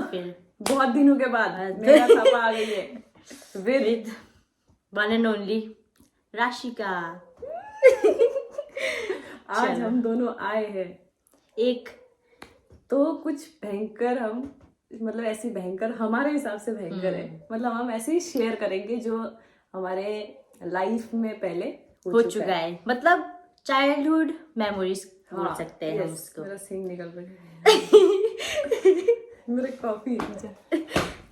फिर बहुत दिनों के बाद मेरा थापा आ गई है with one and only Rashika. आज हम दोनों आए हैं एक तो कुछ भयंकर, हम मतलब ऐसी भयंकर, हमारे हिसाब से भयंकर है, मतलब हम ऐसे ही शेयर करेंगे जो हमारे लाइफ में पहले हो चुका है, मतलब चाइल्डहुड मेमोरीज बोल सकते हैं हम उसको। मेरा सिंग निकल गया। मेरे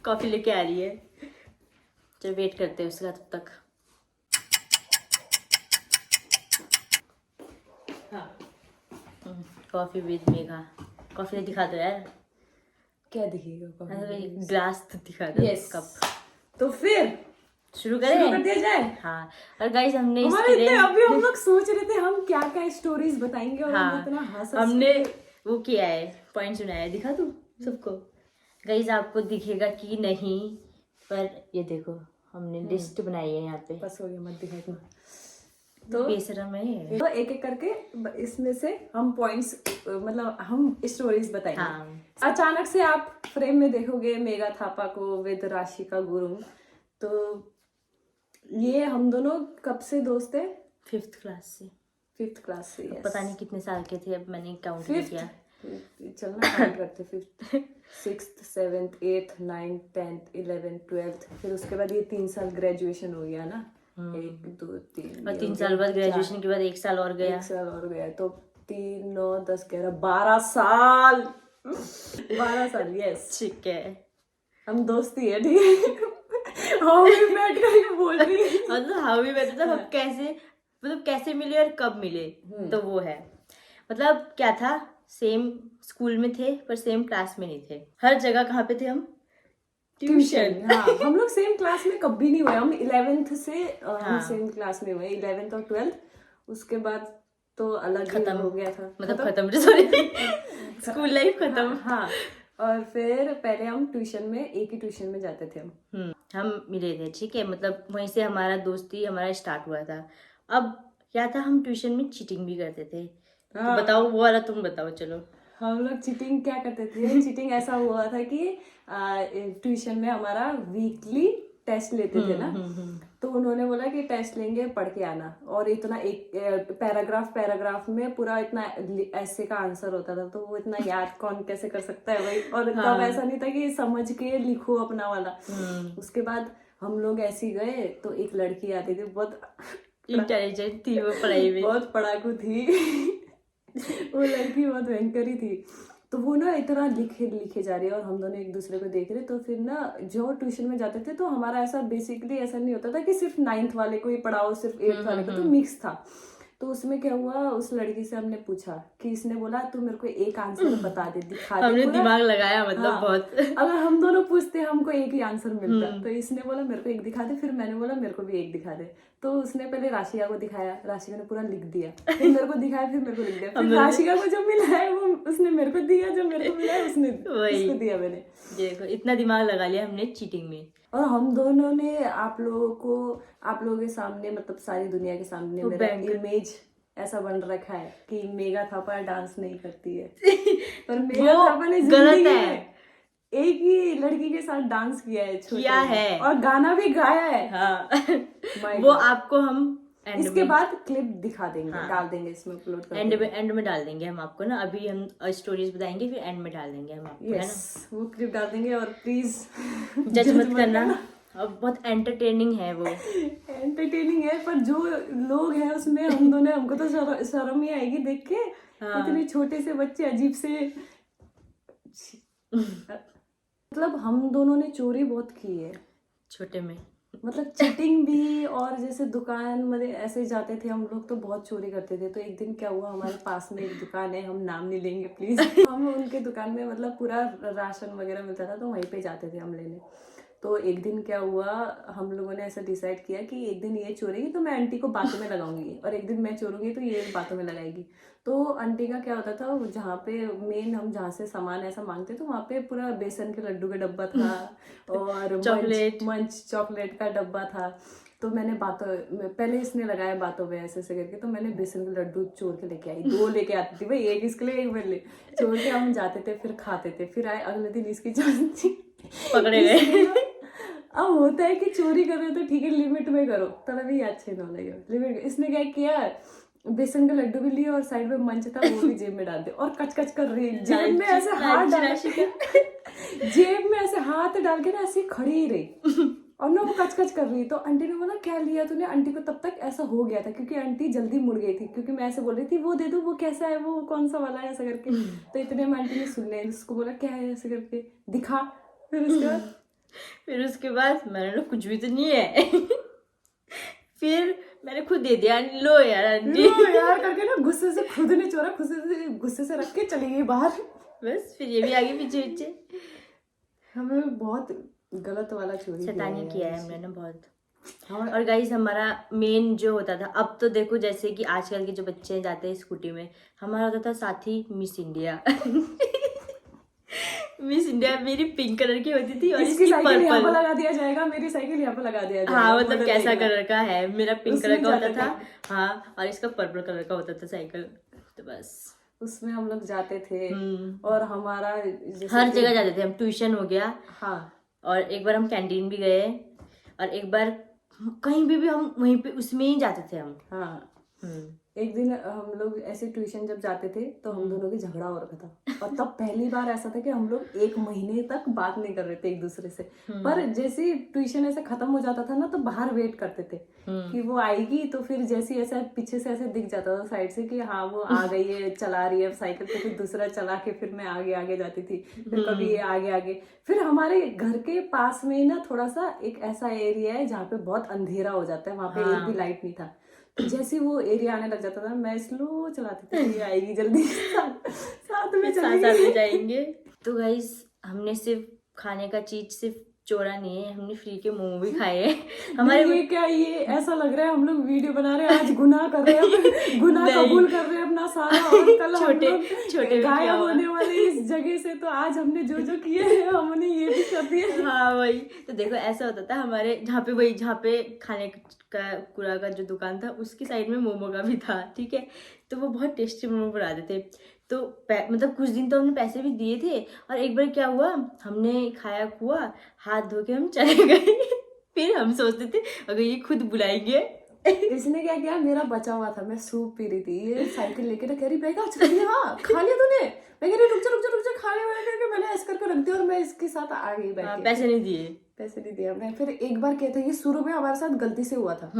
कॉफी लेके आ रही है, चल वेट करते हैं उसका तब तक। Coffee with Megha. कॉफी दिखा दो यार। क्या दिखेगा? ग्लास तो दिखा दो। Yes cup. तो फिर शुरू कर दिया जाए। हाँ, और गाइस हमने अभी हम लोग सोच रहे थे हम क्या क्या स्टोरीज बताएंगे और हम इतना हमने वो किया है, पॉइंट सुनाया है, दिखा दूं सबको। गाइस आपको दिखेगा कि नहीं, पर ये देखो हमने लिस्ट बनाई है यहाँ पे। बस हो गया, मत दिखा इतना। तो बेशरम है। तो एक एक करके इसमें से हम पॉइंट्स, मतलब हम स्टोरीज बताएंगे। हाँ। अचानक से आप फ्रेम में देखोगे मेघा थापा को विद राशिका गुरुंग। तो ये हम दोनों कब से दोस्त है? 5th क्लास से। 5th क्लास से। पता नहीं कितने साल के थे, अब मैंने काउंट नहीं किया। चलना काउंट करते। 5th 6th 7th 8th 9th 10th 11th 12th, फिर उसके बाद ये 3 साल ग्रेजुएशन हो गया ना। 1 2 3 और 3 साल बाद ग्रेजुएशन के बाद 1 साल और गया। 1 साल और गया, तो 3 9 10 11 12 साल। 12 साल, यस ठीक है। हम दोस्ती है, ठीक है। हाँ भी बैठ कर बोल रही है, मतलब हाँ भी बैठ, मतलब हम कैसे, मतलब कैसे मिले और कब मिले, तो वो है। मतलब क्या था, सेम स्कूल में थे पर सेम क्लास में नहीं थे। हर जगह कहाँ पे थे हम? ट्यूशन। हाँ, हम लोग सेम क्लास में कभी नहीं हुए। हम 11th से हम सेम क्लास में हुए, 11th और 12th। उसके बाद तो अलग खत्म हो गया था, मतलब खत्म सॉरी स्कूल लाइफ खत्म। हाँ, और फिर पहले हम ट्यूशन में, एक ही ट्यूशन में जाते थे हम मिले थे, ठीक है। मतलब वहीं से हमारा दोस्ती हमारा स्टार्ट हुआ था। अब क्या था, हम ट्यूशन में चीटिंग भी करते थे। तो बताओ वो वाला, तुम बताओ। चलो, हम लोग चीटिंग क्या करते थे? चीटिंग ऐसा हुआ था कि ट्यूशन में हमारा वीकली टेस्ट लेते थे ना। तो उन्होंने बोला कि टेस्ट लेंगे, पढ़ के आना। और इतना एक पैराग्राफ में पूरा इतना ऐसे का आंसर होता था, तो वो इतना याद कौन कैसे कर सकता है भाई। और तब ऐसा नहीं था कि समझ के लिखो अपना वाला। उसके बाद हम लोग ऐसे गए, तो एक लड़की आती थी, बहुत इंटेलिजेंट थी वो, पढ़ाई में बहुत पढ़ाकू थी। वो लड़की बहुत भयंकर ही थी। तो वो ना इतना लिखे जा रही है और हम दोनों एक दूसरे को देख रहे। तो फिर ना जो ट्यूशन में जाते थे, तो हमारा ऐसा बेसिकली ऐसा नहीं होता था कि सिर्फ 9th वाले को ही पढ़ाओ, सिर्फ 8th वाले को, तो मिक्स था। तो उसमें क्या हुआ, उस लड़की से हमने पूछा कि इसने बोला तू मेरे को एक आंसर बता दे, दिखा दे। हमने दिमाग लगाया, मतलब हाँ, बहुत। अगर हम दोनों पूछते हमको एक ही आंसर मिलता। तो इसने बोला मेरे को एक दिखा दे, फिर मैंने बोला मेरे को भी एक दिखा दे। तो उसने पहले राशिका को दिखाया, राशिका ने पूरा लिख दिया, फिर मेरे को दिखाया, फिर मेरे को लिख दिया। फिर राशिका को जो मिला है वो उसने मेरे को दिया, जो मेरे को मिला है उसने उसको दिया। मैंने देखो इतना दिमाग लगा लिया हमने चीटिंग में। और हम दोनों ने आप लोगों के सामने, मतलब सारी दुनिया के सामने मेरा इमेज ऐसा बन रखा है कि मेघा थापा डांस नहीं करती है। पर मेघा थापा ने जिंदगी में एक ही लड़की के साथ डांस किया है और गाना भी गाया है। हाँ। वो आपको हम इसके बाद क्लिप दिखा देंगे, डाल देंगे इसमें, अपलोड कर देंगे। एंड में डाल देंगे हम आपको ना। अभी हम स्टोरीज बताएंगे, फिर एंड में डाल देंगे हम आपको, है ना। वो क्लिप डाल देंगे और प्लीज जज मत करना। और बहुत एंटरटेनिंग है वो। एंटरटेनिंग है, पर जो लोग हैं उसमें हम दोनों, हमको तो शर्म ही आएगी देख के। इतने छोटे से बच्चे अजीब से। मतलब हम दोनों ने चोरी बहुत की है छोटे में, मतलब चीटिंग भी। और जैसे दुकान में ऐसे जाते थे हम लोग, तो बहुत चोरी करते थे। तो एक दिन क्या हुआ, हमारे पास में एक दुकान है, हम नाम नहीं लेंगे प्लीज। हम उनके दुकान में मतलब पूरा राशन वगैरह मिलता था, तो वहीं पे जाते थे हम लेने। तो एक दिन क्या हुआ, हम लोगों ने ऐसा डिसाइड किया कि एक दिन ये चोरेगी तो मैं आंटी को बातों में लगाऊंगी, और एक दिन मैं चोरूंगी तो ये बातों में लगाएगी। तो आंटी का क्या होता था, जहाँ पे मेन हम जहाँ से सामान ऐसा मांगते, तो वहाँ पे पूरा बेसन के लड्डू का डब्बा था और मंच चॉकलेट का डब्बा था। तो मैंने पहले इसने लगाया बातों में ऐसे ऐसे करके, तो मैंने बेसन के लड्डू चोर के लेके आई, 2 लेके आती थी भाई, एक इसके लिए एक मेरे लिए, चोर के हम जाते थे, फिर खाते थे, फिर आए अगले दिन इसकी चांदी पकड़े गए। अब होता है कि चोरी कर रहे हो तो ठीक है, लिमिट में करो, तब भी अच्छे ना लगे लिमिट। इसने क्या किया, बेसन का लड्डू भी लिए और साइड में मंच था वो भी जेब में डाल दे और कच कच कर रही है, जेब में ऐसे हाथ डाल जेब में ऐसे हाथ डाल के ना ऐसी खड़ी ही रही और ना वो कच कच कर रही। तो आंटी ने बोला क्या लिया तूने, आंटी को तब तक ऐसा हो गया था क्योंकि आंटी जल्दी मुड़ गई थी, क्योंकि मैं ऐसे बोल रही थी वो दे दो, वो कैसा है, वो कौन सा वाला है, ऐसा करके। तो इतने में आंटी ने सुन लिया, उसको बोला क्या है ऐसे करके दिखा। फिर उसके बाद मैंने कुछ भी तो नहीं है। फिर मैंने खुद दे दिया, लो यार आंटी, लो यार करके ना गुस्से से खुद ने चोरा, गुस्से से रख के चली गई बाहर। बस फिर ये भी आगे पीछे पीछे। हमें बहुत गलत वाला चोरी शैतानी किया है हमने ना बहुत। और गाइस हमारा मेन जो होता था, अब तो देखो जैसे कि आजकल के जो बच्चे जाते हैं स्कूटी में, हमारा होता था साथी मिस इंडिया। मिस इंडिया मेरी पिंक कलर की होती थी और इसकी साइकिल यहाँ पर लगा दिया जाएगा, मेरी साइकिल यहाँ पर लगा दिया जाएगा। हाँ मतलब कैसा कलर का है, मेरा पिंक कलर का होता था, हाँ, और इसका पर्पल कलर का होता था साइकिल। तो बस उसमें हम लोग जाते थे और हमारा हर जगह जाते थे हम, ट्यूशन हो गया, हाँ, और एक बार हम कैंटीन भी गए, और एक बार कहीं भी हम वहीं पे उसमें ही जाते थे हम। हाँ, एक दिन हम लोग ऐसे ट्यूशन जब जाते थे तो हम दोनों की झगड़ा हो रखा था, और तब पहली बार ऐसा था कि हम लोग 1 महीने तक बात नहीं कर रहे थे एक दूसरे से। पर जैसे ट्यूशन ऐसे खत्म हो जाता था ना तो बाहर वेट करते थे कि वो आएगी, तो फिर जैसे ऐसा पीछे से ऐसे दिख जाता था साइड से कि हाँ वो आ गई है, चला रही है साइकिल, तो फिर दूसरा चला के फिर मैं आगे आगे जाती थी, फिर कभी ये आगे आगे। फिर हमारे घर के पास में ही ना थोड़ा सा एक ऐसा एरिया है जहाँ पे बहुत अंधेरा हो जाता है, वहां पे एक भी लाइट नहीं था। तो जैसे वो एरिया आने लग जाता था मैं स्लो चलाती थी, ये आएगी जल्दी, साथ में चलेंगे जाएंगे। तो गाइस हमने सिर्फ खाने का चीज सिर्फ चोरा नहीं है, हमने फ्री के मोमो भी खाए हैं। हमारे ये क्या, ये ऐसा लग रहा है हम लोग वीडियो बना रहे हैं, आज गुनाह कर रहे हैं, गुनाह कबूल कर रहे हैं अपना सारा, और कल छोटे गायब होने वाले इस जगह से, तो आज हमने जो जो किए हैं हमने ये भी कर दिया। हाँ वही तो देखो ऐसा होता था हमारे जहाँ पे खाने का कुरा का जो दुकान था उसकी साइड में मोमो का भी था, ठीक है। तो वो बहुत टेस्टी मोमो बनाते थे, तो मतलब कुछ दिन तो हमने पैसे भी दिए थे, और एक बार क्या हुआ, हमने खाया हुआ, हाथ धो के हम चले गए। फिर हम सोचते थे अगर ये खुद बुलाएंगे। इसने क्या किया, मेरा बचा हुआ था, मैं सूप पी रही थी, ये साइकिल लेके ना कह रही बेगा खा लिया तूने, मैं कह रही रुक जा खा लिया करके मैंने ऐसे करके रख दिया और मैं इसके साथ आ गई बैठ के। पैसे नहीं दिया मैं। फिर एक बार कहते ये शुरू में हमारे साथ गलती से हुआ था,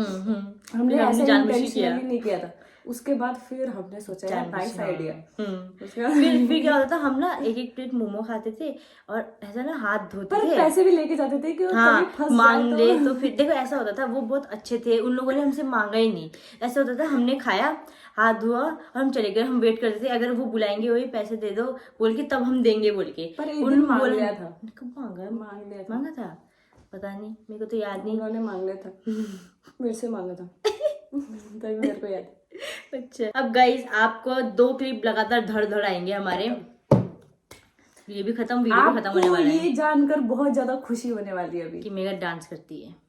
हमने ऐसे इंटेंशनली नहीं किया था। उसके बाद फिर हमने सोचा यार नाइस आइडिया। फिर क्या होता था, हम ना एक प्लेट मोमो खाते थे और ऐसा ना हाथ धोते थे, पैसे भी लेके जाते थे कि हाँ मांग ले, तो फिर देखो ऐसा होता था, वो बहुत अच्छे थे, उन लोगों ने हमसे मांगा ही नहीं। ऐसा होता था हमने खाया, हाथ धोआ और हम चले गए, हम वेट करते थे अगर वो बुलाएंगे वही पैसे दे दो बोल के तब हम देंगे बोल के। पर उन्होंने मांग लिया था, कब मांगा था पता नहीं, मेरे को तो याद नहीं। उन्होंने मांग लिया था, मेरे से मांगा था। तभी मेरे को याद। अच्छा अब गाइस आपको 2 क्लिप लगातार धड़ आएंगे हमारे, ये भी खत्म, वीडियो भी खत्म होने वाला है। ये जानकर बहुत ज्यादा खुशी होने वाली है अभी कि मेगा डांस करती है।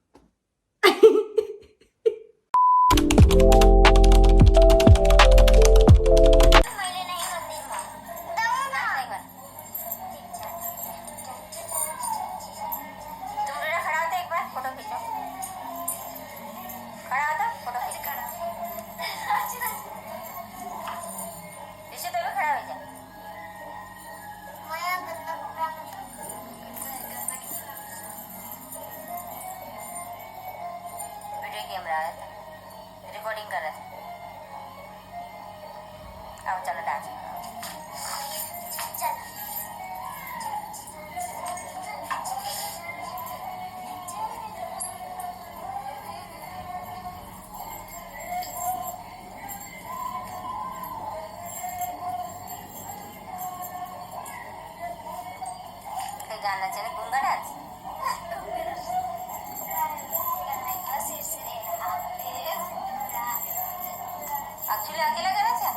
रिकॉर्डिंग कर रहे थे, अब चलो डांस। गाना चले गूंगा डांस। एक्चुअली अकेला करा था।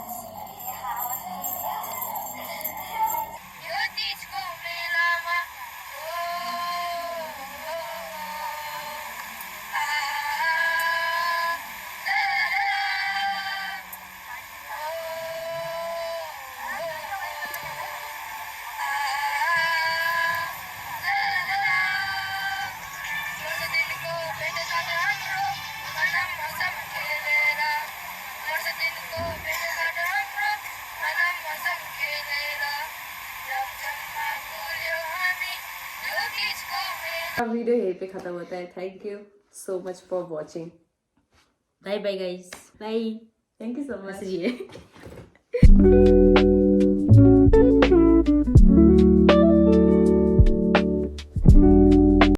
वीडियो यहीं पे खत्म होता है। Thank you so much for watching. Bye bye guys, bye. Thank you so much. हंसिए।